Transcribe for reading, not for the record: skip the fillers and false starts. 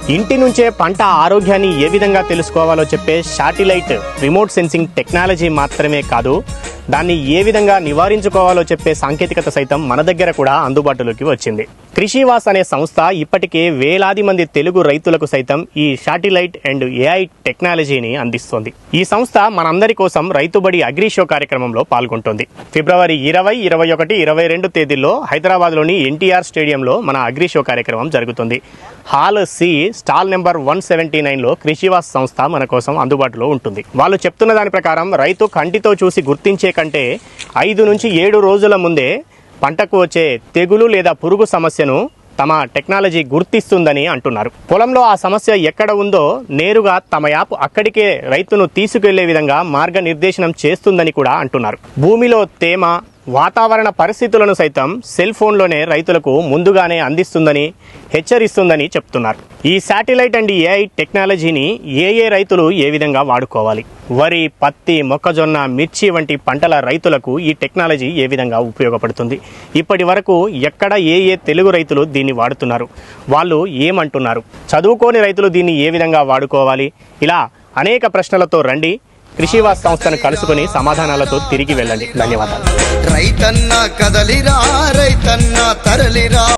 ఇంటి నుంచే పంట ఆరోగ్యాన్ని ఏ విధంగా తెలుసుకోవాలో చెప్పే శాటిలైట్ రిమోట్ సెన్సింగ్ టెక్నాలజీ మాత్రమే కాదు, దాన్ని ఏ విధంగా నివారించుకోవాలో చెప్పే సాంకేతికత సైతం మన దగ్గర కూడా అందుబాటులోకి వచ్చింది. కృషివాస్ అనే సంస్థ ఇప్పటికే వేలాది మంది తెలుగు రైతులకు సైతం ఈ శాటిలైట్ అండ్ ఏఐ టెక్నాలజీని అందిస్తోంది. ఈ సంస్థ మనందరి కోసం రైతుబడి అగ్రి షో కార్యక్రమంలో పాల్గొంటోంది. ఫిబ్రవరి 20, 21, 22 తేదీల్లో హైదరాబాద్లోని ఎన్టీఆర్ స్టేడియంలో మన అగ్రి షో కార్యక్రమం జరుగుతుంది. హాల్ సి స్టాల్ నెంబర్ 179లో కృషివాస్ సంస్థ మన కోసం అందుబాటులో ఉంటుంది. వాళ్ళు చెప్తున్న దాని ప్రకారం రైతు కంటితో చూసి గుర్తించే కంటే 5 నుంచి 7 రోజుల ముందే పంటకు వచ్చే తెగులు లేదా పురుగు సమస్యను తమ టెక్నాలజీ గుర్తిస్తుందని అంటున్నారు. పొలంలో ఆ సమస్య ఎక్కడ ఉందో నేరుగా తమ యాప్ అక్కడికే రైతును తీసుకెళ్లే విధంగా మార్గనిర్దేశనం చేస్తుందని కూడా అంటున్నారు. భూమిలో తేమ, వాతావరణ పరిస్థితులను సైతం సెల్ ఫోన్లోనే రైతులకు ముందుగానే అందిస్తుందని, హెచ్చరిస్తుందని చెప్తున్నారు. ఈ శాటిలైట్ అండ్ ఏఐ టెక్నాలజీని ఏ రైతులు ఏ విధంగా వాడుకోవాలి, వరి, పత్తి, మొక్కజొన్న, మిర్చి వంటి పంటల రైతులకు ఈ టెక్నాలజీ ఏ విధంగా ఉపయోగపడుతుంది, ఇప్పటి వరకు ఎక్కడ ఏ తెలుగు రైతులు దీన్ని వాడుతున్నారు, వాళ్ళు ఏమంటున్నారు, చదువుకోని రైతులు దీన్ని ఏ విధంగా వాడుకోవాలి, ఇలా అనేక ప్రశ్నలతో రండి. కృషివాస్ సంస్థను కలుసుకుని సమాధానాలతో తిరిగి వెళ్ళండి. ధన్యవాదాలు. రైతన్న కదలిరా, రైతన్న తరలిరా.